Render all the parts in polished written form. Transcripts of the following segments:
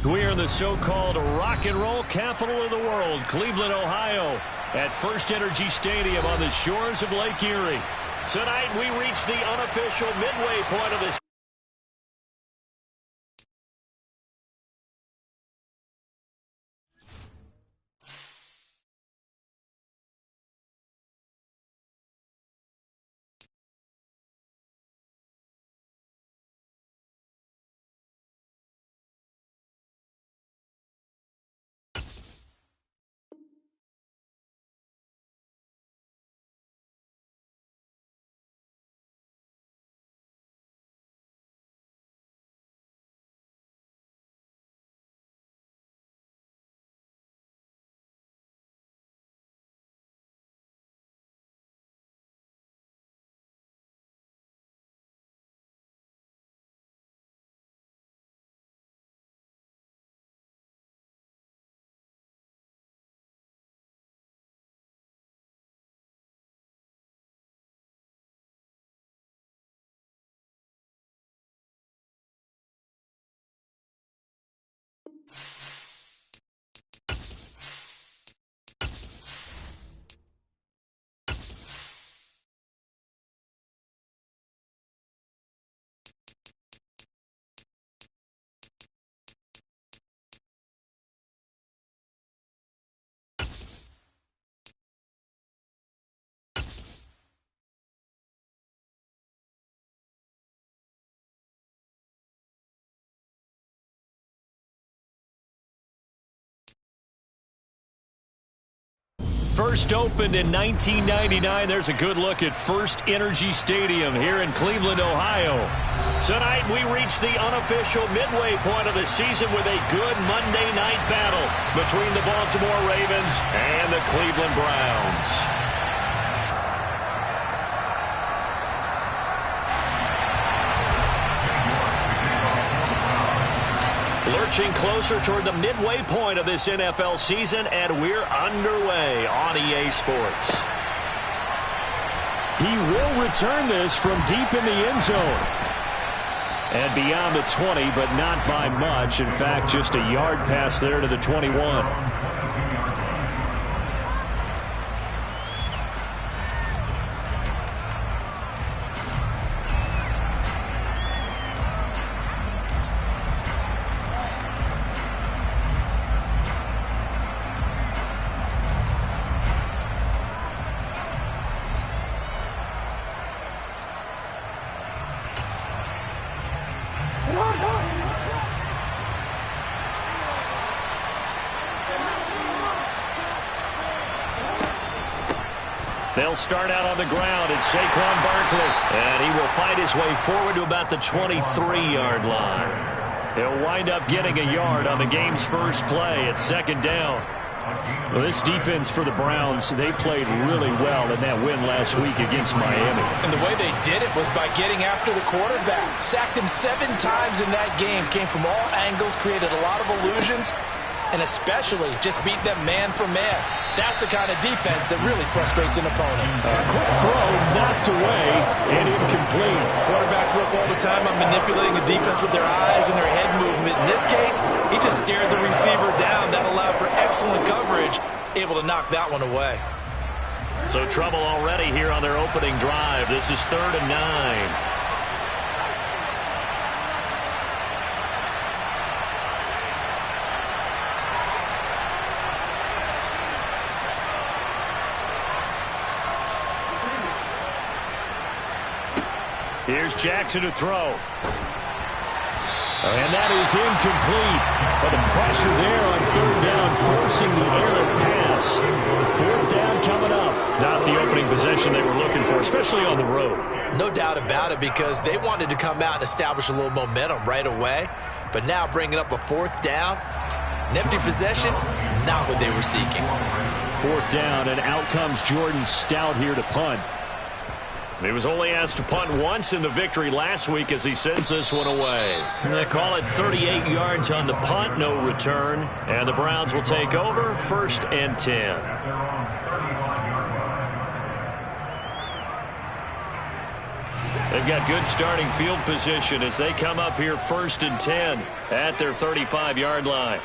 We are in the so-called rock and roll capital of the world, Cleveland, Ohio, at First Energy Stadium on the shores of Lake Erie. Tonight, we reach the unofficial midway point of this. First opened in 1999. There's a good look at First Energy Stadium here in Cleveland, Ohio. Tonight, we reach the unofficial midway point of the season with a good Monday night battle between the Baltimore Ravens and the Cleveland Browns. Lurching closer toward the midway point of this NFL season, and we're underway on EA Sports. He will return this from deep in the end zone. And beyond the 20, but not by much. In fact, just a yard pass there to the 21. They'll start out on the ground. It's Saquon Barkley. And he will fight his way forward to about the 23-yard line. He'll wind up getting a yard on the game's first play at second down. Well, this defense for the Browns, they played really well in that win last week against Miami. And the way they did it was by getting after the quarterback. Sacked him 7 times in that game. Came from all angles, created a lot of illusions, and especially just beat them man for man. That's the kind of defense that really frustrates an opponent. Quick throw, knocked away, and incomplete. Quarterbacks work all the time on manipulating a defense with their eyes and their head movement. In this case, he just stared the receiver down. That allowed for excellent coverage, able to knock that one away. So trouble already here on their opening drive. This is 3rd and 9. Here's Jackson to throw. And that is incomplete. But the pressure there on 3rd down, forcing the errant pass. 4th down coming up. Not the opening possession they were looking for, especially on the road. No doubt about it, because they wanted to come out and establish a little momentum right away. But now bringing up a 4th down, an empty possession, not what they were seeking. 4th down, and out comes Jordan Stout here to punt. He was only asked to punt once in the victory last week as he sends this one away. And they call it 38 yards on the punt, no return. And the Browns will take over, 1st and 10. They've got good starting field position as they come up here 1st and 10 at their 35-yard line.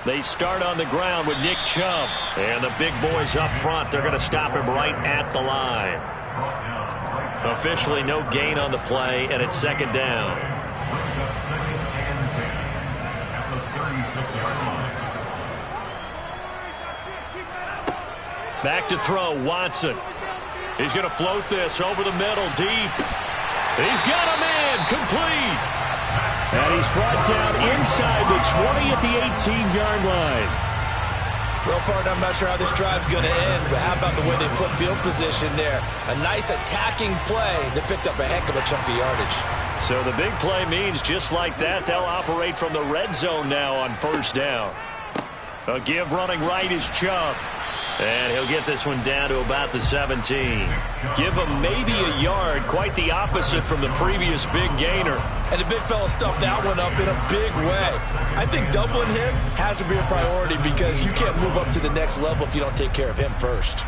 They start on the ground with Nick Chubb. And the big boys up front, they're going to stop him right at the line. Officially no gain on the play, and it's 2nd down. Back to throw, Watson. He's going to float this over the middle, deep. He's got a man, complete. And he's brought down inside the 20 at the 18-yard line. Well, partner, I'm not sure how this drive's going to end, but how about the way they flip field position there? A nice attacking play that picked up a heck of a chunk of yardage. So the big play means just like that, they'll operate from the red zone now on 1st down. A give running right is Chubb. And he'll get this one down to about the 17. Give him maybe a yard, quite the opposite from the previous big gainer. And the big fella stuffed that one up in a big way. I think doubling him has to be a priority because you can't move up to the next level if you don't take care of him first.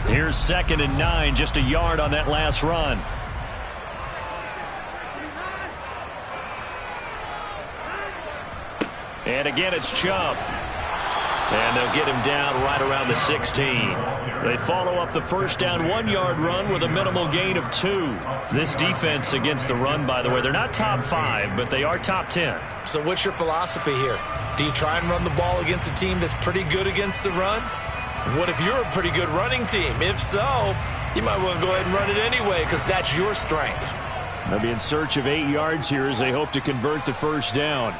Here's 2nd and 9, just a yard on that last run. And again, it's Chubb. And they'll get him down right around the 16. They follow up the 1st down 1-yard run with a minimal gain of 2. This defense against the run, by the way, they're not top 5, but they are top 10. So what's your philosophy here? Do you try and run the ball against a team that's pretty good against the run? What if you're a pretty good running team? If so, you might want to go ahead and run it anyway because that's your strength. They'll be in search of 8 yards here as they hope to convert the 1st down.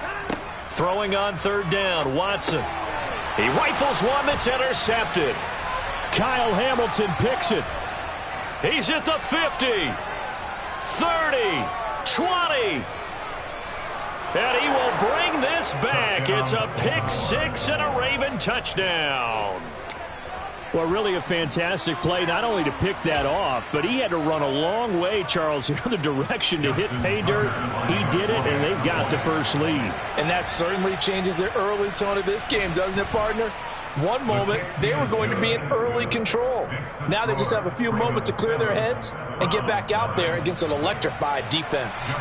Throwing on 3rd down, Watson. He rifles one that's intercepted. Kyle Hamilton picks it. He's at the 50, 30, 20. And he will bring this back. It's a pick 6 and a Raven touchdown. Well, really a fantastic play, not only to pick that off, but he had to run a long way, Charles, in the direction to hit pay dirt. He did it, and they've got the first lead. And that certainly changes the early tone of this game, doesn't it, partner? One moment, they were going to be in early control. Now they just have a few moments to clear their heads and get back out there against an electrified defense.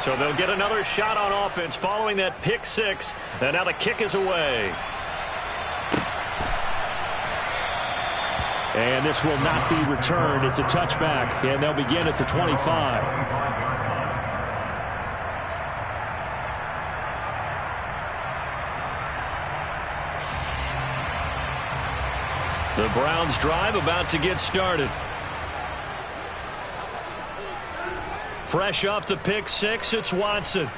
So they'll get another shot on offense following that pick 6. And now the kick is away. And this will not be returned. It's a touchback, and they'll begin at the 25. The Browns drive about to get started. Fresh off the pick 6, it's Watson.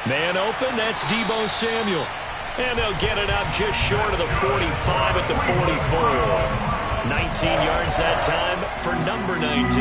Man open, that's Deebo Samuel. And they'll get it up just short of the 45 at the 44. 19 yards that time for number 19.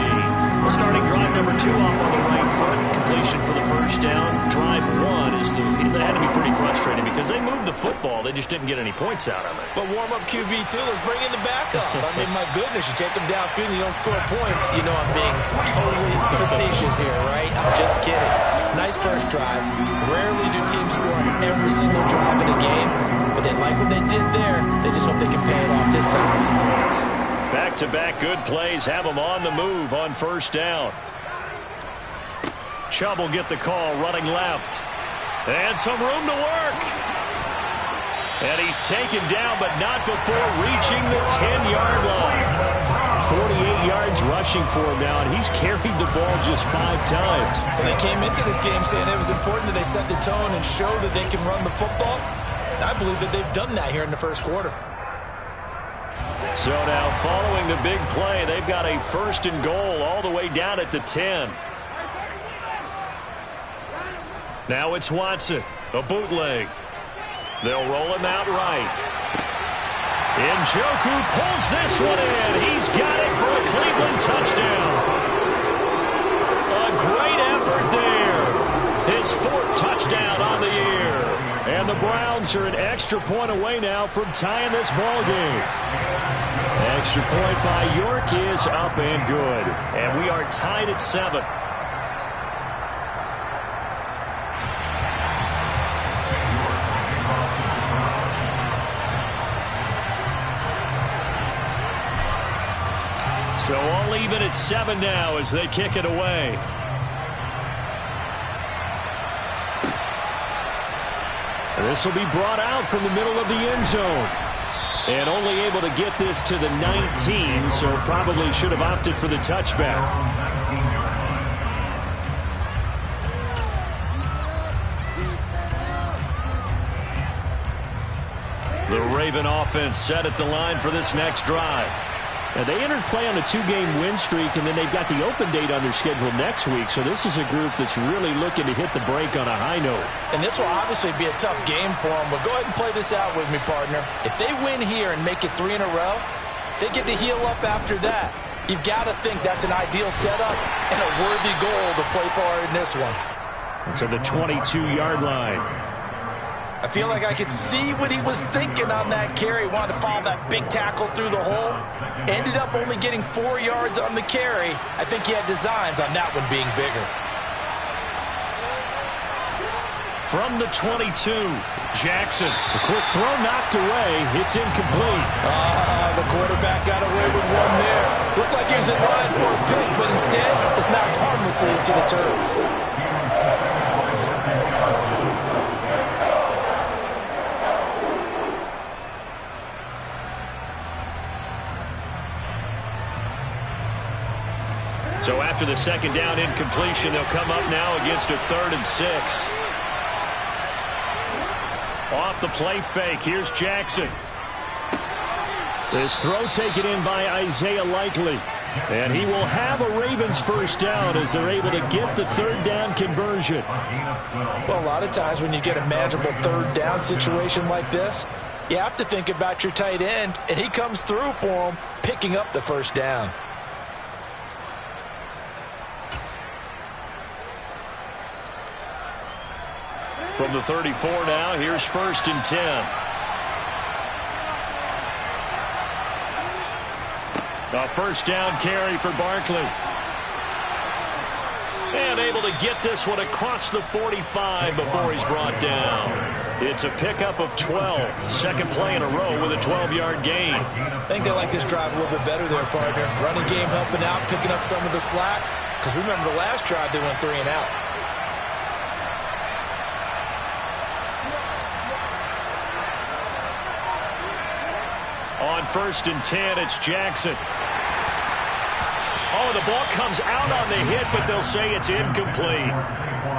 Well, starting drive number 2 off on the right foot. Completion for the 1st down. Drive 1 is that had to be pretty frustrating because they moved the football. They just didn't get any points out of it. But warm-up QB2, let's bring in the backup. I mean, my goodness, you take them downfield and you don't score points. You know I'm being totally facetious here, right? I'm just kidding. Nice first drive. Rarely do teams score on every single drive in a game, but they like what they did there. They just hope they can pay it off this time with some points. Back-to-back good plays have them on the move on 1st down. Chubb will get the call running left. And some room to work. And he's taken down, but not before reaching the 10-yard line. 48 yards rushing for him now, and he's carried the ball just 5 times. Well, they came into this game saying it was important that they set the tone and show that they can run the football. And I believe that they've done that here in the 1st quarter. So now following the big play, they've got a 1st and goal all the way down at the 10. Now it's Watson, a bootleg. They'll roll him out right. Njoku pulls this one in. He's got it for a Cleveland touchdown. A great effort there. His 4th touchdown on the year. And the Browns are an extra point away now from tying this ball game. Extra point by York is up and good. And we are tied at 7. So all even at 7 now as they kick it away. This will be brought out from the middle of the end zone. And only able to get this to the 19, so probably should have opted for the touchback. The Raven offense set at the line for this next drive. Now, they entered play on a 2-game win streak, and then they've got the open date on their schedule next week. So this is a group that's really looking to hit the break on a high note. And this will obviously be a tough game for them, but go ahead and play this out with me, partner. If they win here and make it 3 in a row, they get to heal up after that. You've got to think that's an ideal setup and a worthy goal to play for in this one. To the 22-yard line. I feel like I could see what he was thinking on that carry. Wanted to follow that big tackle through the hole. Ended up only getting 4 yards on the carry. I think he had designs on that one being bigger. From the 22, Jackson. The quick throw knocked away. It's incomplete. The quarterback got away with one there. Looked like he was in line for a pick, but instead it's knocked harmlessly into the turf. So after the second down incompletion, they'll come up now against a 3rd and 6. Off the play fake, here's Jackson. This throw taken in by Isaiah Likely. And he will have a Ravens first down as they're able to get the 3rd down conversion. Well, a lot of times when you get a manageable 3rd down situation like this, you have to think about your tight end, and he comes through for him, picking up the first down. From the 34 now, here's 1st and 10. A first down carry for Barkley. And able to get this one across the 45 before he's brought down. It's a pickup of 12. Second play in a row with a 12-yard gain. I think they like this drive a little bit better there, partner. Running game helping out, picking up some of the slack. Because remember the last drive, they went 3 and out. On 1st and 10, it's Jackson. Oh, the ball comes out on the hit, but they'll say it's incomplete.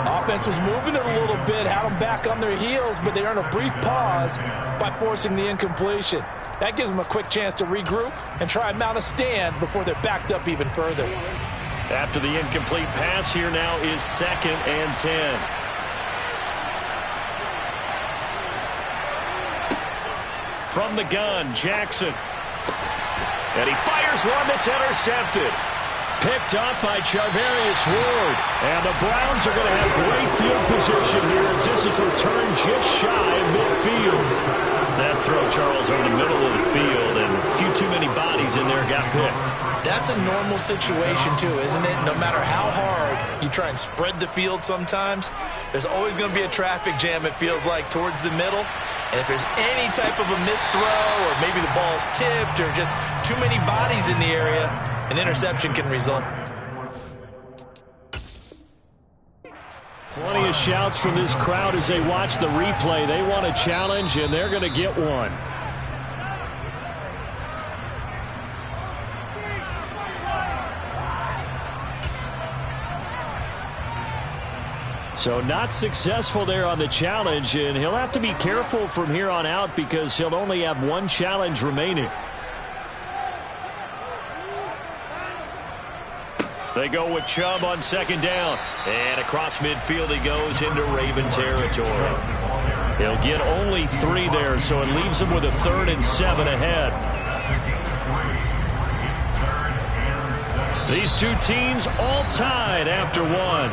Offense was moving it a little bit, had them back on their heels, but they earned a brief pause by forcing the incompletion. That gives them a quick chance to regroup and try and mount a stand before they're backed up even further. After the incomplete pass, here now is 2nd and 10. From the gun, Jackson. And he fires one that's intercepted. Picked up by Charvarius Ward. And the Browns are going to have great field position here as this is returned just shy of midfield. That throw, Charles, over the middle of the field, and a few too many bodies in there got picked. That's a normal situation, too, isn't it? No matter how hard you try and spread the field sometimes, there's always going to be a traffic jam, it feels like, towards the middle. And if there's any type of a missed throw or maybe the ball's tipped or just too many bodies in the area, an interception can result. Plenty of shouts from this crowd as they watch the replay. They want a challenge, and they're going to get one. So not successful there on the challenge, and he'll have to be careful from here on out because he'll only have one challenge remaining. They go with Chubb on 2nd down. And across midfield he goes into Raven territory. He'll get only 3 there, so it leaves him with a 3rd and 7 ahead. These two teams all tied after one.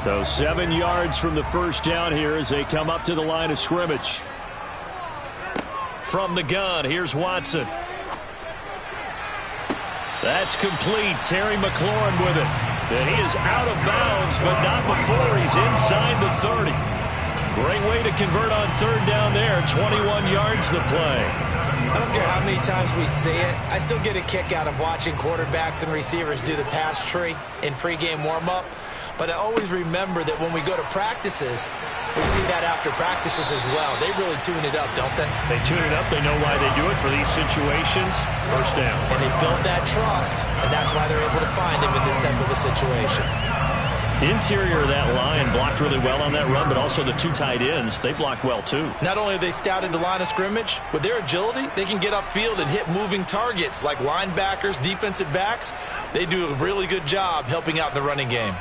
So 7 yards from the first down here as they come up to the line of scrimmage. From the gun, here's Watson. That's complete. Terry McLaurin with it. And he is out of bounds, but not before he's inside the 30. Great way to convert on third down there. 21 yards the play. I don't care how many times we see it. I still get a kick out of watching quarterbacks and receivers do the pass tree in pregame warm-up. But I always remember that when we go to practices, we see that after practices as well. They really tune it up, don't they? They tune it up. They know why they do it for these situations. First down. And they build that trust, and that's why they're able to find him in this type of a situation. Interior of that line blocked really well on that run, but also the 2 tight ends, they blocked well too. Not only have they scouted the line of scrimmage, with their agility, they can get upfield and hit moving targets like linebackers, defensive backs. They do a really good job helping out in the running game.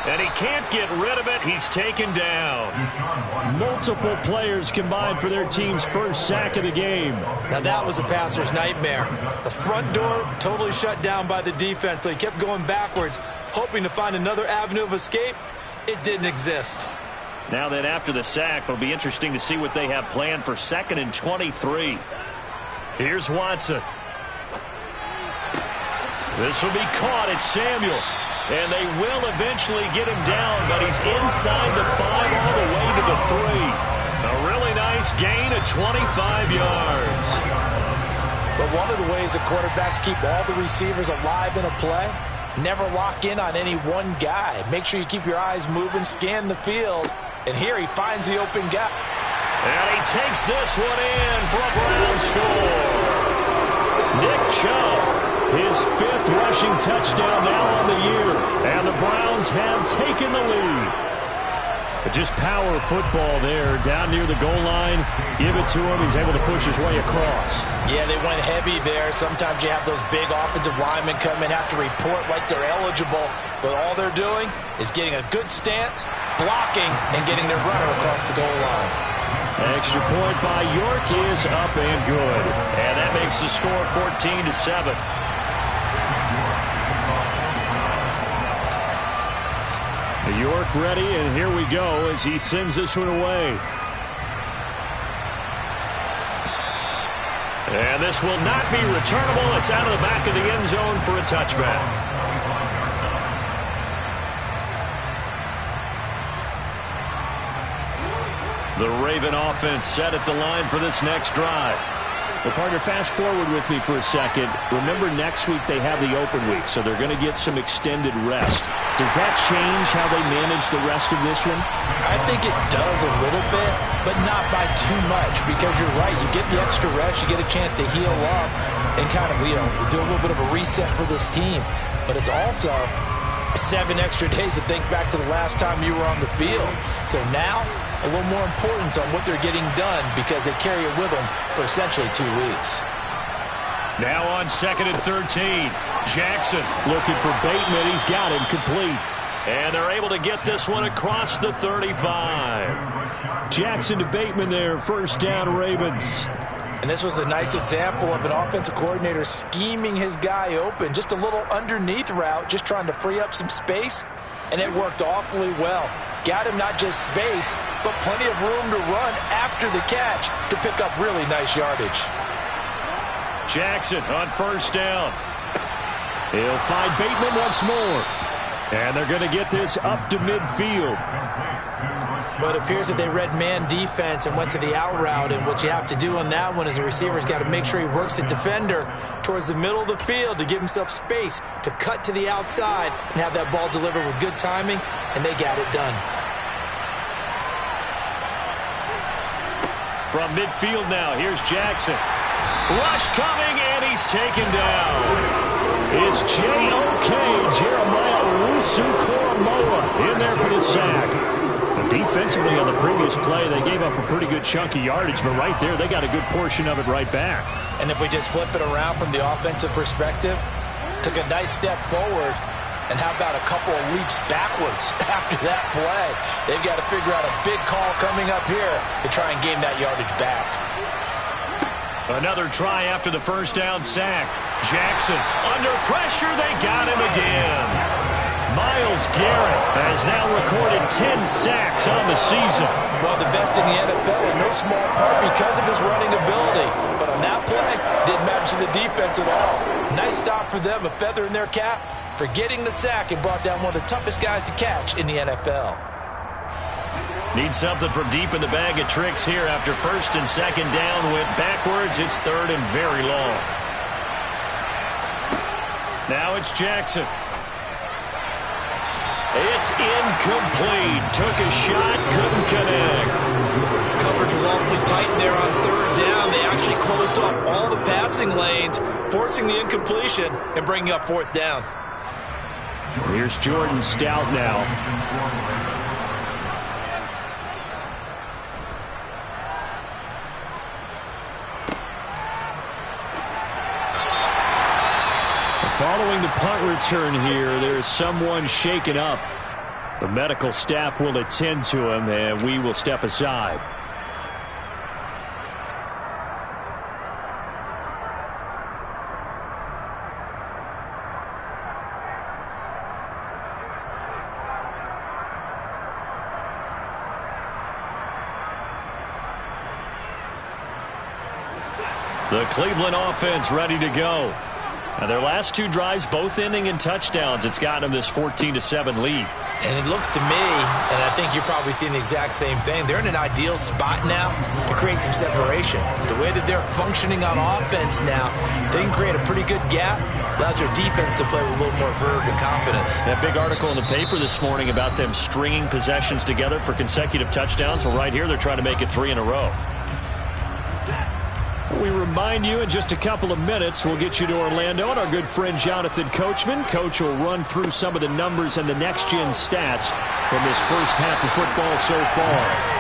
And he can't get rid of it. He's taken down. Multiple players combined for their team's first sack of the game. Now that was a passer's nightmare. The front door totally shut down by the defense, so he kept going backwards, hoping to find another avenue of escape. It didn't exist. Now then, after the sack, it'll be interesting to see what they have planned for 2nd and 23. Here's Watson. This will be caught. It's Samuel. And they will eventually get him down, but he's inside the 5 all the way to the 3. A really nice gain of 25 yards. But one of the ways the quarterbacks keep all the receivers alive in a play, never lock in on any one guy. Make sure you keep your eyes moving, scan the field. And here he finds the open guy. And he takes this one in for a Brown score. Nick Chubb. His 5th rushing touchdown now on the year. And the Browns have taken the lead. But just power football there down near the goal line. Give it to him. He's able to push his way across. Yeah, they went heavy there. Sometimes you have those big offensive linemen come in, have to report like they're eligible. But all they're doing is getting a good stance, blocking, and getting their runner across the goal line. Extra point by York is up and good. And that makes the score 14-7. York ready, and here we go as he sends this one away. And this will not be returnable. It's out of the back of the end zone for a touchback. The Raven offense set at the line for this next drive. Well, partner, fast forward with me for a second. Remember, next week they have the open week, so they're going to get some extended rest. Does that change how they manage the rest of this one? I think it does a little bit, but not by too much, because you're right. You get the extra rest, you get a chance to heal up and kind of, do a little bit of a reset for this team. But it's also 7 extra days to think back to the last time you were on the field. So now, a little more importance on what they're getting done because they carry it with them for essentially 2 weeks. Now on 2nd and 13. Jackson looking for Bateman. He's got him complete. And they're able to get this one across the 35. Jackson to Bateman there. First down, Ravens. And this was a nice example of an offensive coordinator scheming his guy open. Just a little underneath route, just trying to free up some space. And it worked awfully well. Got him not just space, but plenty of room to run after the catch to pick up really nice yardage. Jackson on first down. He'll find Bateman once more. And they're going to get this up to midfield. But it appears that they read man defense and went to the out route. And what you have to do on that one is the receiver's got to make sure he works the defender towards the middle of the field to give himself space to cut to the outside and have that ball delivered with good timing. And they got it done. From midfield now, here's Jackson. Rush coming, and he's taken down. It's J.O.K. Jeremiah Owusu-Koramoah in there for the sack. But defensively on the previous play, they gave up a pretty good chunk of yardage, but right there, they got a good portion of it right back. And if we just flip it around from the offensive perspective, took a nice step forward, and how about a couple of leaps backwards after that play? They've got to figure out a big call coming up here to try and gain that yardage back. Another try after the first down sack. Jackson under pressure. They got him again. Myles Garrett has now recorded 10 sacks on the season. Well, the best in the NFL in no small part because of his running ability. But on that play, didn't matter to the defense at all. Nice stop for them, a feather in their cap for getting the sack and brought down one of the toughest guys to catch in the NFL. Need something from deep in the bag of tricks here after first and second down. Went backwards. It's third and very long. Now it's Jackson. It's incomplete. Took a shot, couldn't connect. Coverage was awfully tight there on third down. They actually closed off all the passing lanes, forcing the incompletion and bringing up fourth down. Here's Jordan Stout now. Following the punt return here, there's someone shaken up. The medical staff will attend to him, and we will step aside. The Cleveland offense ready to go. Now their last two drives, both ending in touchdowns. It's got them this 14-7 lead. And it looks to me, and I think you're probably seeing the exact same thing, they're in an ideal spot now to create some separation. The way that they're functioning on offense now, they can create a pretty good gap. Allows their defense to play with a little more verve and confidence. That big article in the paper this morning about them stringing possessions together for consecutive touchdowns. Well, right here they're trying to make it 3 in a row. We remind you in just a couple of minutes we'll get you to Orlando and our good friend Jonathan Coachman. Coach will run through some of the numbers and the next-gen stats from this first half of football so far.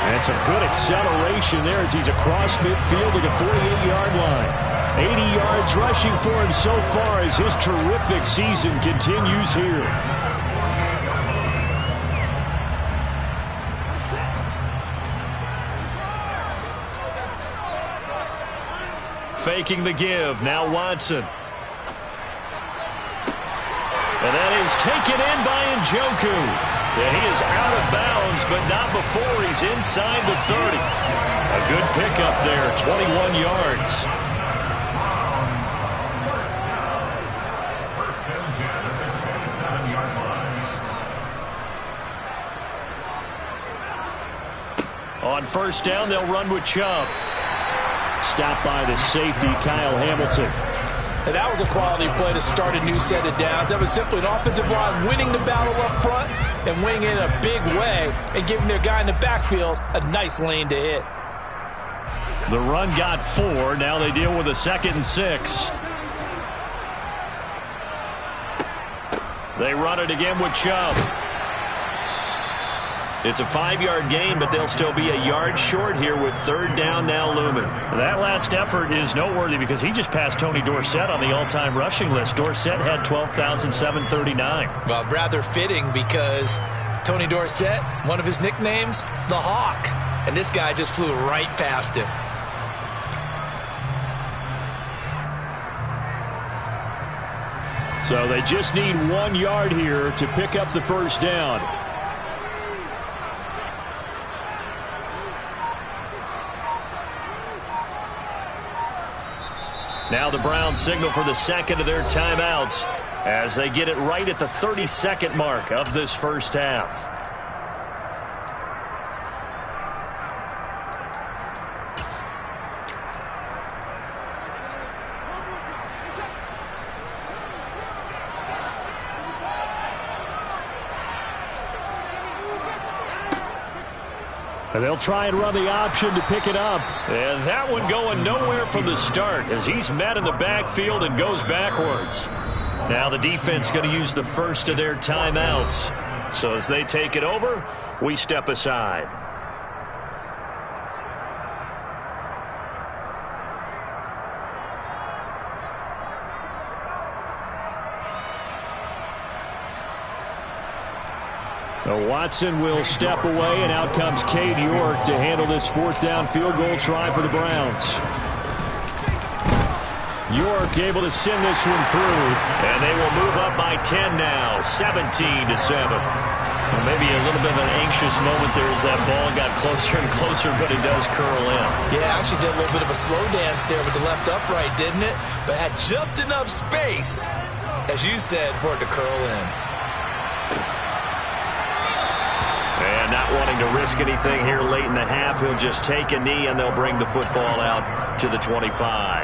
And some good acceleration there as he's across midfield to the 48-yard line. 80 yards rushing for him so far as his terrific season continues here. Faking the give. Now Watson. And that is taken in by Njoku. Yeah, he is out of bounds, but not before he's inside the 30. A good pickup there, 21 yards. On first down, they'll run with Chubb. Stopped by the safety, Kyle Hamilton. And that was a quality play to start a new set of downs. That was simply an offensive line winning the battle up front and winning it in a big way and giving their guy in the backfield a nice lane to hit. The run got 4. Now they deal with a 2nd and 6. They run it again with Chubb. It's a 5-yard gain, but they'll still be a yard short here with third down now looming. That last effort is noteworthy because he just passed Tony Dorsett on the all-time rushing list. Dorsett had 12,739. Well, rather fitting because Tony Dorsett, one of his nicknames, the Hawk. And this guy just flew right past him. So they just need 1 yard here to pick up the first down. Now the Browns signal for the second of their timeouts as they get it right at the 32nd mark of this first half. And they'll try and run the option to pick it up. And that one going nowhere from the start as he's met in the backfield and goes backwards. Now the defense going to use the first of their timeouts. So as they take it over, we step aside. Watson will step away, and out comes Cade York to handle this fourth down field goal try for the Browns. York able to send this one through. And they will move up by 10 now, 17-7. Well, maybe a little bit of an anxious moment there as that ball got closer and closer, but it does curl in. Yeah, actually did a little bit of a slow dance there with the left upright, didn't it? But had just enough space, as you said, for it to curl in. And not wanting to risk anything here late in the half, he'll just take a knee and they'll bring the football out to the 25.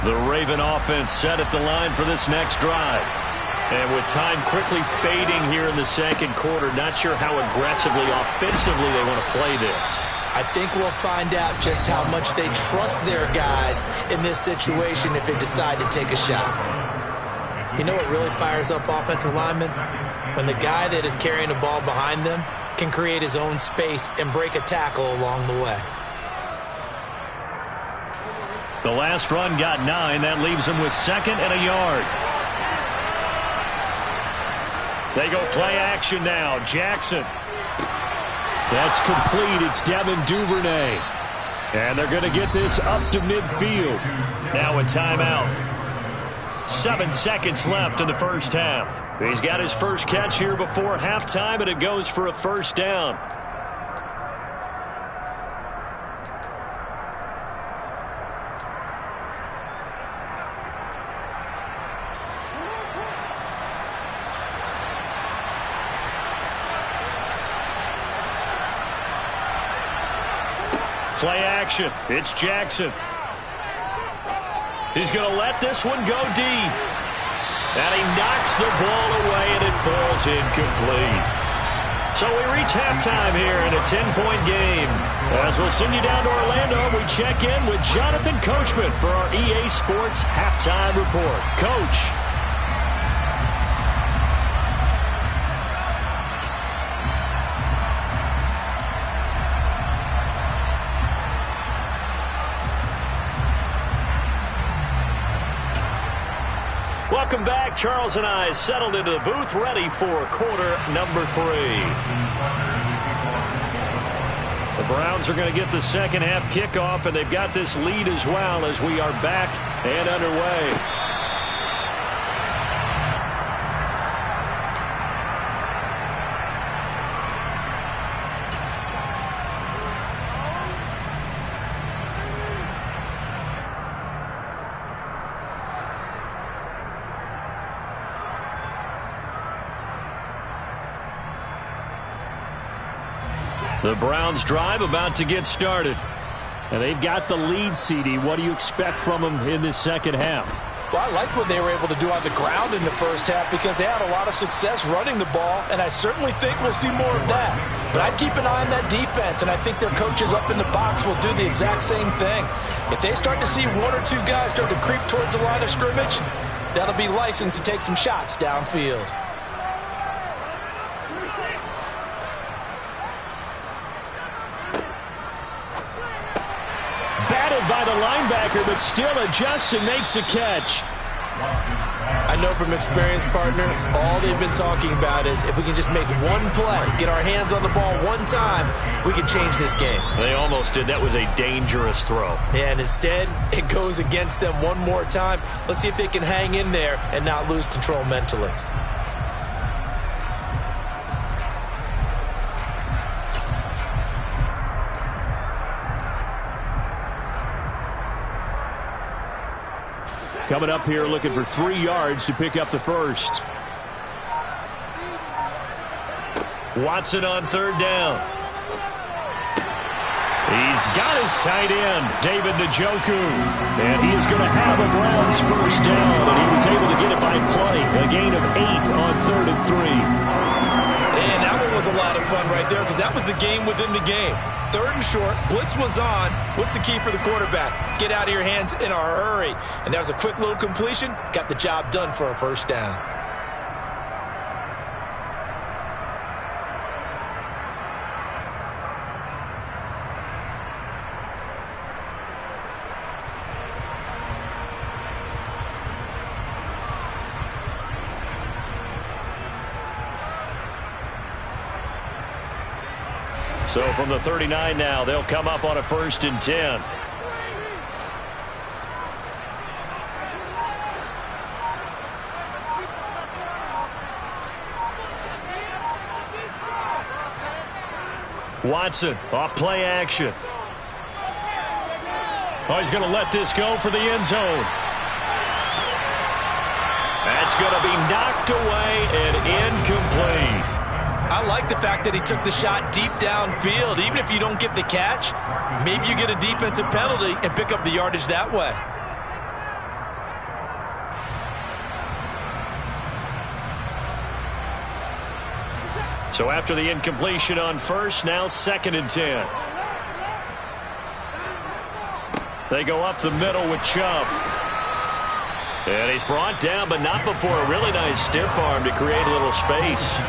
The Raven offense set at the line for this next drive. And with time quickly fading here in the second quarter, not sure how aggressively, offensively they want to play this. I think we'll find out just how much they trust their guys in this situation if they decide to take a shot. You know what really fires up offensive linemen? When the guy that is carrying the ball behind them can create his own space and break a tackle along the way. The last run got 9. That leaves them with 2nd and a yard. They go play action now. Jackson. That's complete. It's Devin Duvernay. And they're going to get this up to midfield. Now a timeout. 7 seconds left in the first half. He's got his first catch here before halftime, and it goes for a first down. Play action. It's Jackson. He's going to let this one go deep. And he knocks the ball away, and it falls incomplete. So we reach halftime here in a 10-point game. As we'll send you down to Orlando, we check in with Jonathan Coachman for our EA Sports Halftime Report. Coach. Welcome back. Charles and I settled into the booth, ready for quarter number 3. The Browns are going to get the second half kickoff, and they've got this lead as well as we are back and underway. The Browns drive about to get started. And they've got the lead, CD. What do you expect from them in this second half? Well, I like what they were able to do on the ground in the first half because they had a lot of success running the ball, and I certainly think we'll see more of that. But I'd keep an eye on that defense, and I think their coaches up in the box will do the exact same thing. If they start to see 1 or 2 guys start to creep towards the line of scrimmage, that'll be licensed to take some shots downfield. By the linebacker, but still adjusts and makes a catch. I know from experience, partner, all they've been talking about is if we can just make one play, get our hands on the ball one time, we can change this game. They almost did. That was a dangerous throw. And instead, it goes against them one more time. Let's see if they can hang in there and not lose control mentally. Coming up here looking for 3 yards to pick up the first. Watson on third down. He's got his tight end, David Njoku. And he is going to have a Browns first down, and he was able to get it by play. A gain of 8 on 3rd and 3. And that one was a lot of fun right there because that was the game within the game. 3rd and short, blitz was on. What's the key for the quarterback? Get out of your hands in a hurry. And that was a quick little completion. Got the job done for a first down. So from the 39 now, they'll come up on a 1st and 10. Watson off play action. Oh, he's going to let this go for the end zone. That's going to be knocked away and incomplete. I like the fact that he took the shot deep downfield. Even if you don't get the catch, maybe you get a defensive penalty and pick up the yardage that way. So after the incompletion on 1st, now 2nd and 10. They go up the middle with Chubb. And he's brought down, but not before a really nice stiff arm to create a little space.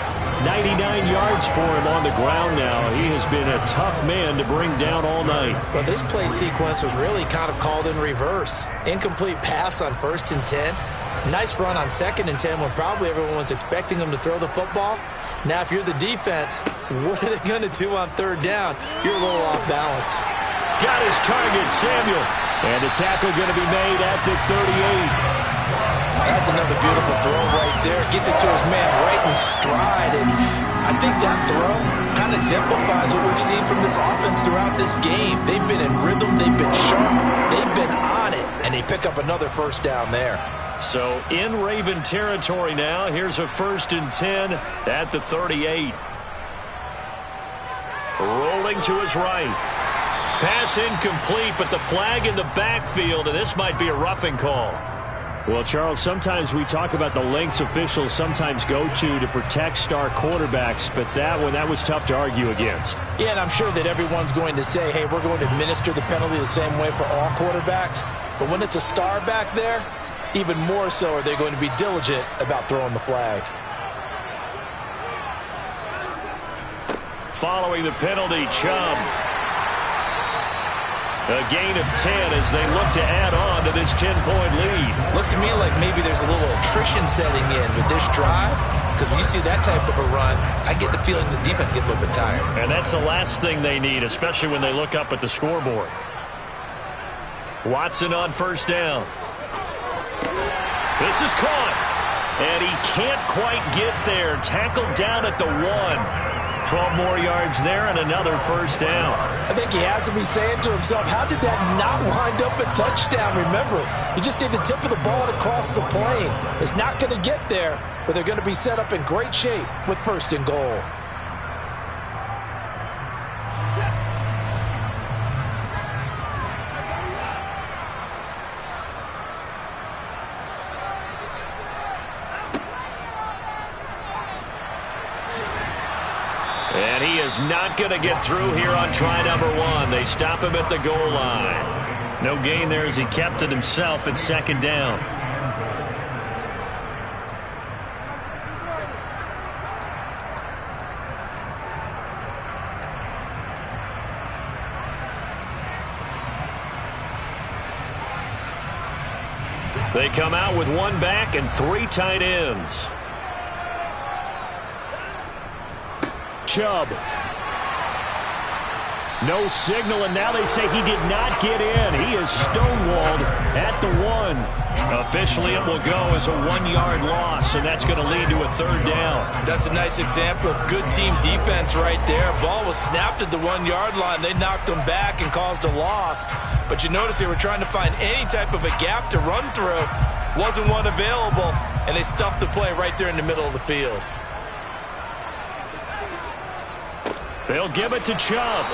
99 yards for him on the ground now. He has been a tough man to bring down all night. Well, this play sequence was really kind of called in reverse. Incomplete pass on 1st and 10. Nice run on 2nd and 10 when probably everyone was expecting him to throw the football. Now, if you're the defense, what are they going to do on 3rd down? You're a little off balance. Got his target, Samuel. And the tackle going to be made at the 38. That's another beautiful throw right there. Gets it to his man right in stride. And I think that throw kind of exemplifies what we've seen from this offense throughout this game. They've been in rhythm. They've been sharp. They've been on it. And they pick up another 1st down there. So in Raven territory now. Here's a 1st and 10 at the 38. Rolling to his right. Pass incomplete, but the flag in the backfield, and this might be a roughing call. Well, Charles, sometimes we talk about the lengths officials sometimes go to protect star quarterbacks, but that was tough to argue against. Yeah, and I'm sure that everyone's going to say, hey, we're going to administer the penalty the same way for all quarterbacks. But when it's a star back there, even more so are they going to be diligent about throwing the flag. Following the penalty, Chubb. A gain of 10 as they look to add on to this 10-point lead. Looks to me like maybe there's a little attrition setting in with this drive, because when you see that type of a run, I get the feeling the defense gets a little bit tired. And that's the last thing they need, especially when they look up at the scoreboard. Watson on 1st down. This is caught, and he can't quite get there. Tackled down at the 1. 12 more yards there and another 1st down. I think he has to be saying to himself, how did that not wind up a touchdown? Remember, you just need the tip of the ball to cross the plane. It's not going to get there, but they're going to be set up in great shape with 1st and goal. And he is not going to get through here on try number 1. They stop him at the goal line. No gain there as he kept it himself at 2nd down. They come out with 1 back and 3 tight ends. Chubb. No signal, and now they say he did not get in. He is stonewalled at the 1. Officially, it will go as a 1-yard loss, and that's going to lead to a 3rd down. That's a nice example of good team defense right there. Ball was snapped at the 1-yard line. They knocked him back and caused a loss. But you notice they were trying to find any type of a gap to run through. Wasn't one available, and they stuffed the play right there in the middle of the field. They'll give it to Chubb.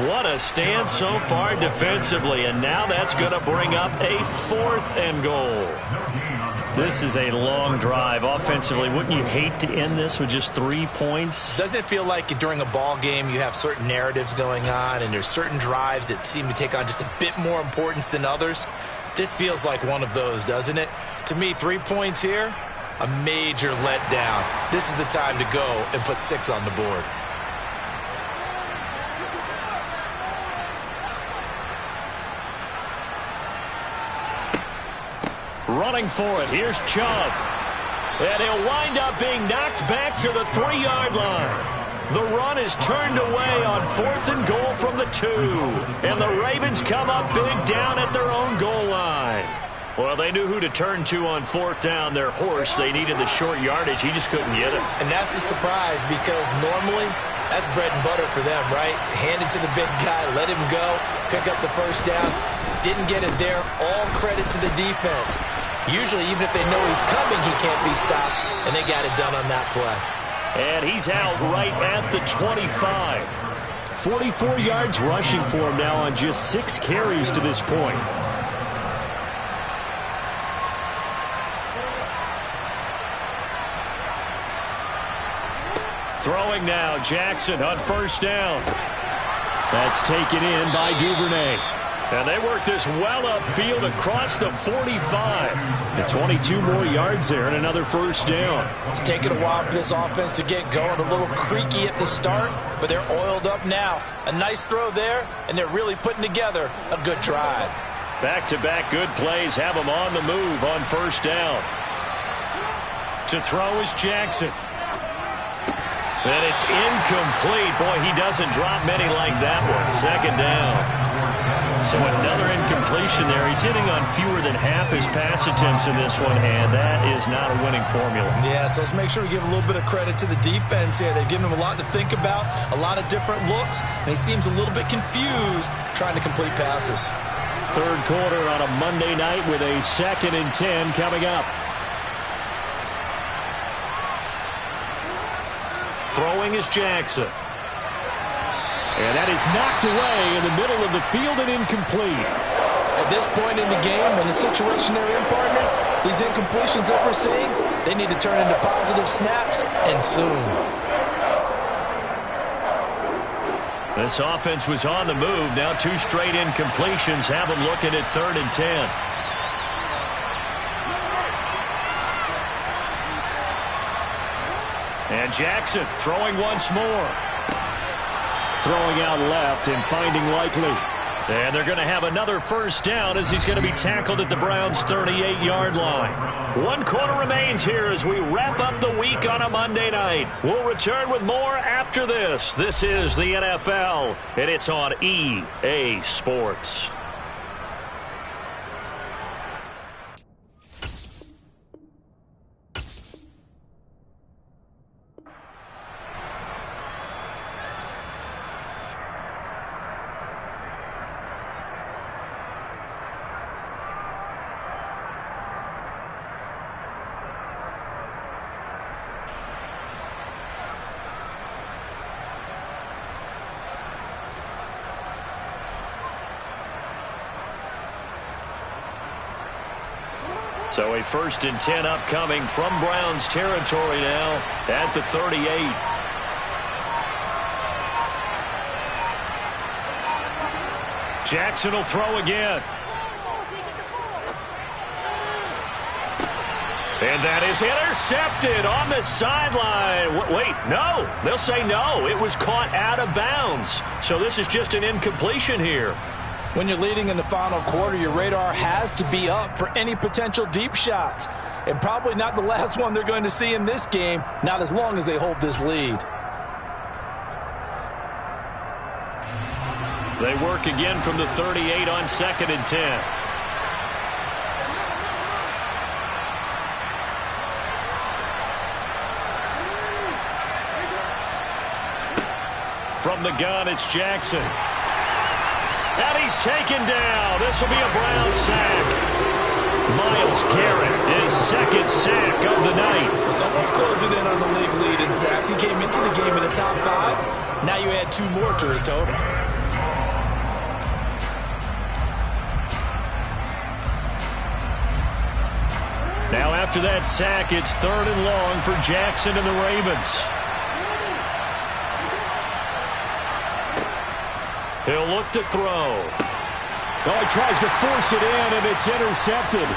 What a stand so far defensively, and now that's going to bring up a 4th and goal. This is a long drive offensively. Wouldn't you hate to end this with just 3 points? Doesn't it feel like during a ball game you have certain narratives going on and there's certain drives that seem to take on just a bit more importance than others? This feels like one of those, doesn't it? To me, 3 points here, a major letdown. This is the time to go and put 6 on the board. Running for it. Here's Chubb. And he'll wind up being knocked back to the 3-yard line. The run is turned away on 4th and goal from the 2. And the Ravens come up big down at their own goal line. Well, they knew who to turn to on 4th down. Their horse, they needed the short yardage. He just couldn't get it. And that's a surprise because normally that's bread and butter for them, right? Hand it to the big guy, let him go, pick up the first down. Didn't get it there. All credit to the defense. Usually, even if they know he's coming, he can't be stopped, and they got it done on that play. And he's out right at the 25. 44 yards rushing for him now on just 6 carries to this point. Throwing now, Jackson on 1st down. That's taken in by Duvernay. And they work this well upfield across the 45. And 22 more yards there and another 1st down. It's taken a while for this offense to get going. A little creaky at the start, but they're oiled up now. A nice throw there, and they're really putting together a good drive. Back-to-back good plays have them on the move on 1st down. To throw is Jackson. And it's incomplete. Boy, he doesn't drop many like that one. 2nd down. So another incompletion there. He's hitting on fewer than half his pass attempts in this one, and that is not a winning formula. Yeah, so let's make sure we give a little bit of credit to the defense here. They've given him a lot to think about, a lot of different looks, and he seems a little bit confused trying to complete passes. 3rd quarter on a Monday night with a 2nd and 10 coming up. Throwing is Jackson. And that is knocked away in the middle of the field and incomplete. At this point in the game, in the situation they're in, partner, these incompletions that we're seeing, they need to turn into positive snaps, and soon. This offense was on the move. Now 2 straight incompletions have them looking at 3rd and 10. And Jackson throwing once more. Throwing out left and finding Likely. And they're going to have another 1st down as he's going to be tackled at the Browns' 38-yard line. 1 quarter remains here as we wrap up the week on a Monday night. We'll return with more after this. This is the NFL, and it's on EA Sports. So a 1st and 10 upcoming from Browns territory now at the 38. Jackson will throw again. And that is intercepted on the sideline. Wait, no. They'll say no. It was caught out of bounds. So this is just an incompletion here. When you're leading in the final quarter, your radar has to be up for any potential deep shots. And probably not the last one they're going to see in this game, not as long as they hold this lead. They work again from the 38 on 2nd and 10. From the gun, it's Jackson. And he's taken down. This will be a Brown sack. Myles Garrett, his 2nd sack of the night. Well, someone's closing in on the league lead in sacks. He came into the game in the top 5. Now you add 2 more to his total. Now after that sack, it's 3rd and long for Jackson and the Ravens. He'll look to throw. Oh, he tries to force it in, and it's intercepted.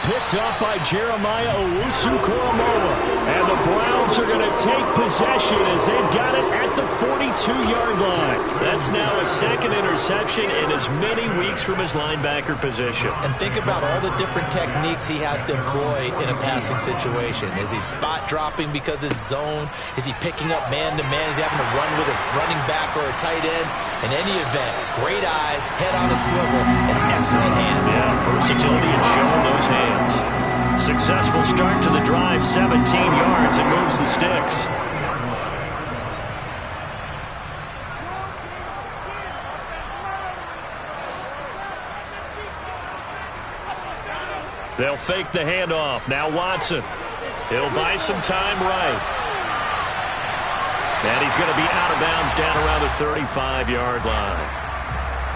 Picked up by Jeremiah Owusu-Koramoah. And the Browns Browns are going to take possession as they've got it at the 42-yard line. That's now a second interception in as many weeks from his linebacker position. And think about all the different techniques he has to employ in a passing situation. Is he spot dropping because it's zone? Is he picking up man-to-man? Is he having to run with a running back or a tight end? In any event, great eyes, head on a swivel, and excellent hands. Yeah, versatility and showing those hands. Successful start to the drive, 17 yards, and moves the sticks. They'll fake the handoff. Now Watson. He'll buy some time right. And he's going to be out of bounds down around the 35-yard line.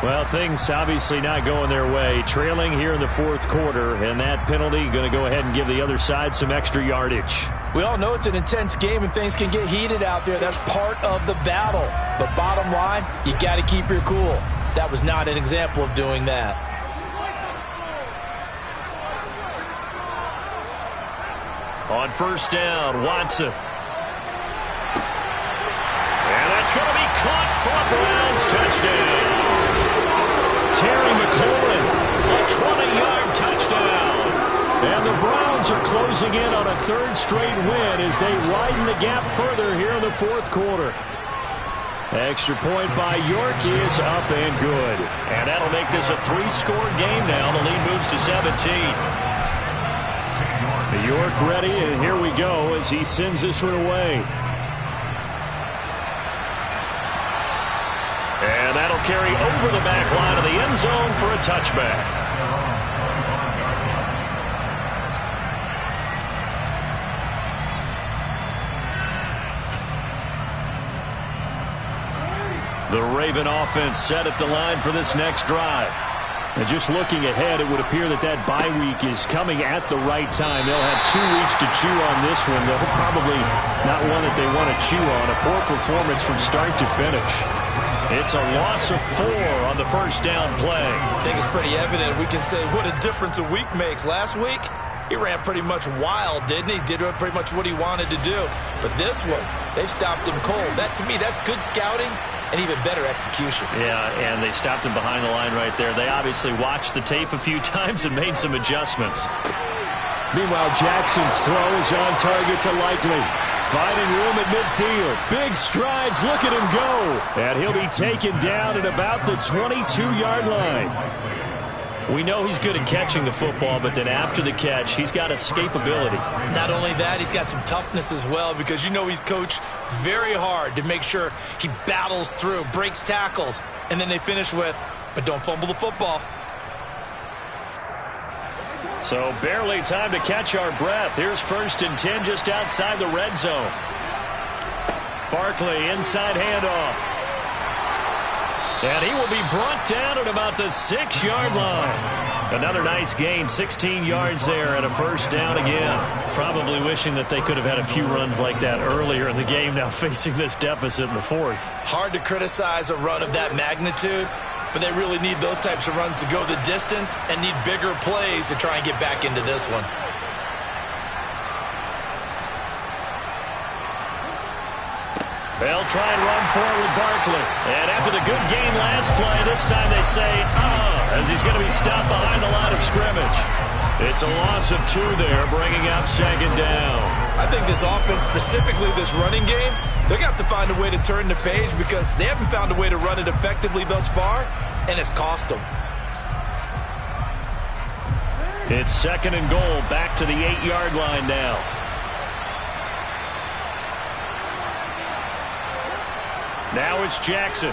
Well, things obviously not going their way. Trailing here in the fourth quarter, and that penalty going to go ahead and give the other side some extra yardage. We all know it's an intense game and things can get heated out there. That's part of the battle. But bottom line, you got to keep your cool. That was not an example of doing that. On first down, Watson. And that's going to be caught for a Browns touchdown. Terry McLaurin, a 20-yard touchdown. And the Browns are closing in on a third straight win as they widen the gap further here in the fourth quarter. Extra point by York is up and good. And that'll make this a three-score game now. The lead moves to 17. York ready, and here we go as he sends this one away. And that'll carry over the back line of the end zone for a touchback. The Raven offense set at the line for this next drive. And just looking ahead, it would appear that that bye week is coming at the right time. They'll have 2 weeks to chew on this one. They'll probably not one that they want to chew on. A poor performance from start to finish. It's a loss of 4 on the first down play. I think it's pretty evident. We can say what a difference a week makes. Last week, he ran pretty much wild, didn't he? Did pretty much what he wanted to do. But this one, they stopped him cold. That, to me, that's good scouting and even better execution. Yeah, and they stopped him behind the line right there. They obviously watched the tape a few times and made some adjustments. Meanwhile, Jackson's throw is on target to Likely. Finding room at midfield. Big strides. Look at him go. And he'll be taken down at about the 22-yard line. We know he's good at catching the football, but then after the catch, he's got escapability. Not only that, he's got some toughness as well, because you know he's coached very hard to make sure he battles through, breaks tackles, and then they finish with, but don't fumble the football. So barely time to catch our breath. Here's 1st and 10 just outside the red zone. Barkley inside handoff. And he will be brought down at about the 6-yard line. Another nice gain, 16 yards there and a first down again. Probably wishing that they could have had a few runs like that earlier in the game, now facing this deficit in the fourth. Hard to criticize a run of that magnitude, but they really need those types of runs to go the distance and need bigger plays to try and get back into this one. They'll try and run forward with Barkley. And after the good gain last play, this time they say, as he's going to be stopped behind the line of scrimmage. It's a loss of 2 there, bringing up 2nd down. I think this offense, specifically this running game, they're going to have to find a way to turn the page because they haven't found a way to run it effectively thus far, and it's cost them. It's 2nd and goal, back to the 8-yard line now. Now it's Jackson.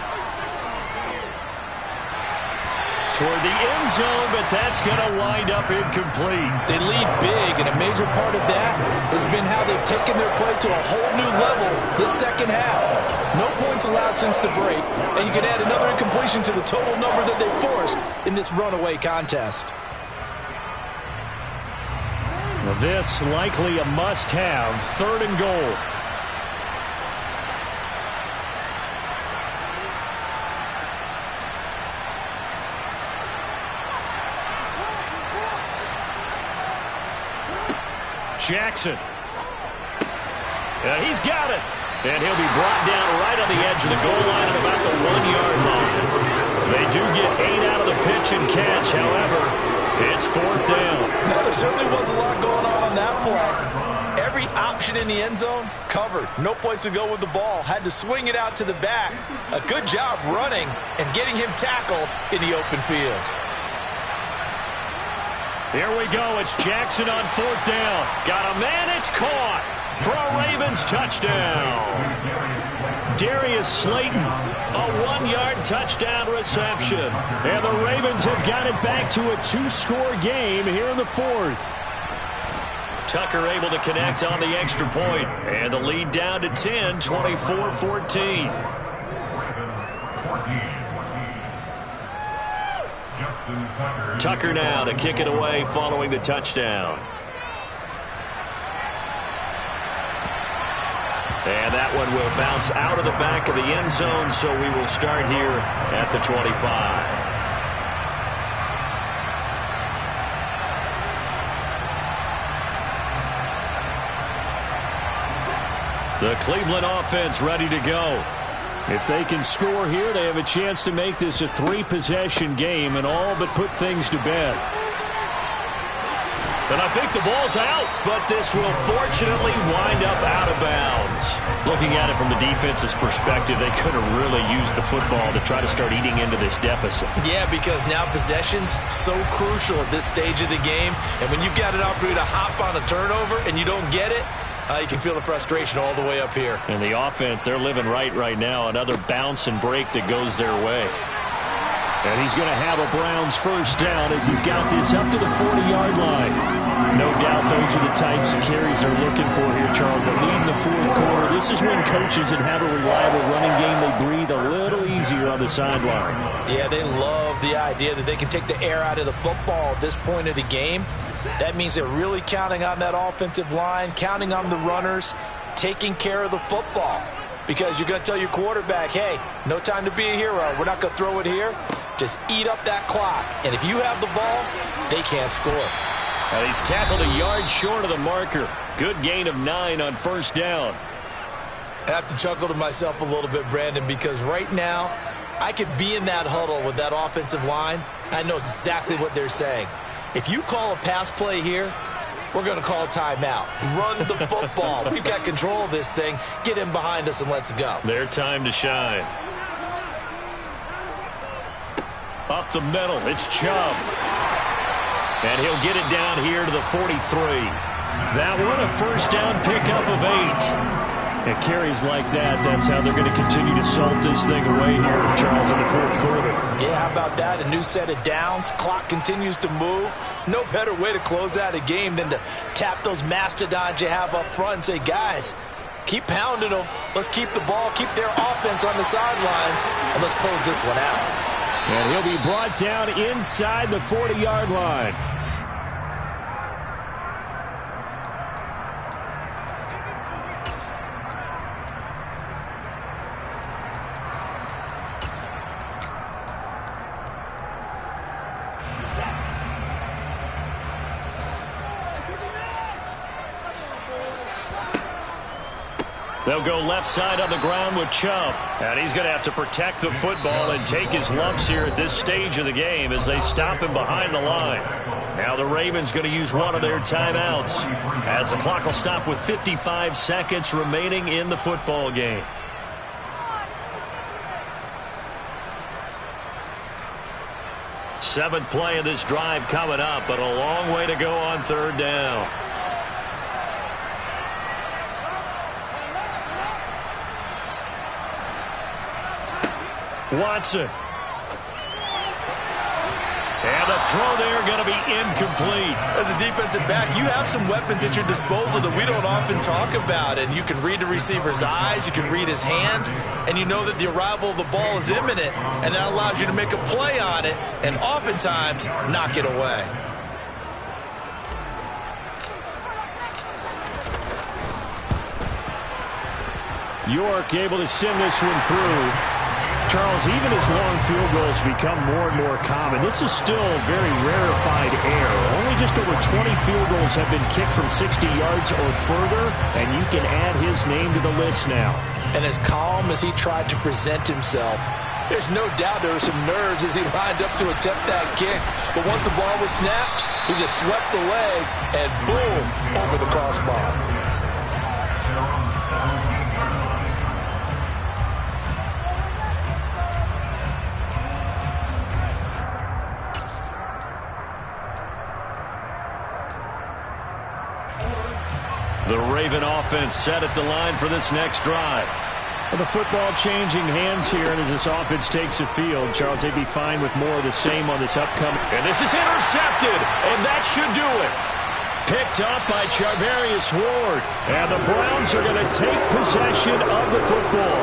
Toward the end zone, but that's going to wind up incomplete. They lead big, and a major part of that has been how they've taken their play to a whole new level this second half. No points allowed since the break, and you can add another incompletion to the total number that they forced in this runaway contest. Well, this likely a must-have, 3rd and goal. Jackson. And he's got it. And he'll be brought down right on the edge of the goal line at about the 1-yard line. They do get 8 out of the pitch and catch. However, it's 4th down. No, there certainly was a lot going on that play. Every option in the end zone covered. No place to go with the ball. Had to swing it out to the back. A good job running and getting him tackled in the open field. Here we go. It's Jackson on 4th down. Got a man. It's caught for a Ravens touchdown. Darius Slayton, a 1-yard touchdown reception. And the Ravens have got it back to a 2-score game here in the 4th. Tucker able to connect on the extra point. And the lead down to 10, 24-14. Tucker now to kick it away following the touchdown. And that one will bounce out of the back of the end zone, so we will start here at the 25. The Cleveland offense ready to go. If they can score here, they have a chance to make this a 3-possession game and all but put things to bed. And I think the ball's out, but this will fortunately wind up out of bounds. Looking at it from the defense's perspective, they could have really used the football to try to start eating into this deficit. Yeah, because now possession's so crucial at this stage of the game. And when you've got an opportunity to hop on a turnover and you don't get it, you can feel the frustration all the way up here. And the offense, they're living right now. Another bounce and break that goes their way. And he's going to have a Browns first down as he's got this up to the 40-yard line. No doubt those are the types of carries they're looking for here, Charles. The lead in the 4th quarter. This is when coaches that have a reliable running game, they breathe a little easier on the sideline. Yeah, they love the idea that they can take the air out of the football at this point of the game. That means they're really counting on that offensive line, counting on the runners, taking care of the football. Because you're going to tell your quarterback, hey, no time to be a hero. We're not going to throw it here. Just eat up that clock. And if you have the ball, they can't score. And he's tackled a yard short of the marker. Good gain of 9 on first down. I have to chuckle to myself a little bit, Brandon, because right now I could be in that huddle with that offensive line. I know exactly what they're saying. If you call a pass play here, we're going to call a timeout. Run the football. We've got control of this thing. Get in behind us and let's go. Their time to shine. Up the middle, it's Chubb. And he'll get it down here to the 43. That one a first down pickup of 8. And carries like that, that's how they're going to continue to salt this thing away here, Charles, in the 4th quarter. Yeah, how about that? A new set of downs. Clock continues to move. No better way to close out a game than to tap those mastodons you have up front and say, guys, keep pounding them. Let's keep the ball, keep their offense on the sidelines, and let's close this one out. And he'll be brought down inside the 40-yard line. They'll go left side on the ground with Chubb. And he's going to have to protect the football and take his lumps here at this stage of the game as they stop him behind the line. Now the Ravens going to use one of their timeouts as the clock will stop with 55 seconds remaining in the football game. Seventh play of this drive coming up, but a long way to go on 3rd down. Watson. And the throw there going to be incomplete. As a defensive back, you have some weapons at your disposal that we don't often talk about. And you can read the receiver's eyes, you can read his hands, and you know that the arrival of the ball is imminent. And that allows you to make a play on it and oftentimes knock it away. York able to send this one through. Charles, even as long field goals become more and more common, this is still a very rarefied air. Only just over 20 field goals have been kicked from 60 yards or further, and you can add his name to the list now. And as calm as he tried to present himself, there's no doubt there were some nerves as he lined up to attempt that kick. But once the ball was snapped, he just swept the leg and boom, over the crossbar. The Raven offense set at the line for this next drive. Well, the football changing hands here, and as this offense takes the field, Charles, they'd be fine with more of the same on this upcoming. And this is intercepted, and that should do it. Picked up by Charvarius Ward. And the Browns are going to take possession of the football.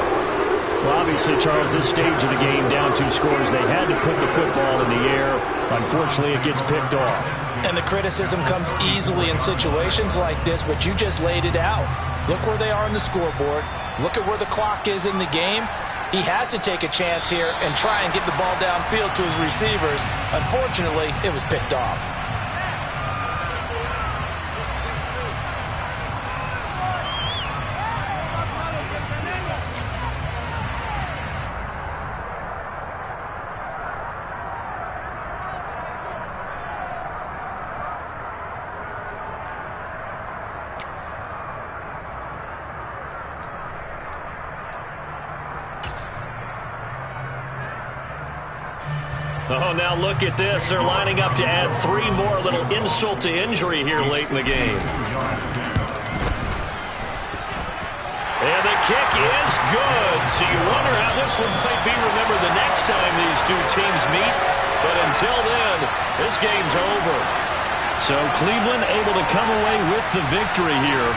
Well, obviously, Charles, this stage of the game, down 2 scores, they had to put the football in the air. Unfortunately, it gets picked off. And the criticism comes easily in situations like this, but you just laid it out. Look where they are on the scoreboard. Look at where the clock is in the game. He has to take a chance here and try and get the ball downfield to his receivers. Unfortunately, it was picked off. Oh, now look at this. They're lining up to add 3 more. A little insult to injury here late in the game. And the kick is good. So you wonder how this one might be remembered the next time these two teams meet. But until then, this game's over. So Cleveland able to come away with the victory here.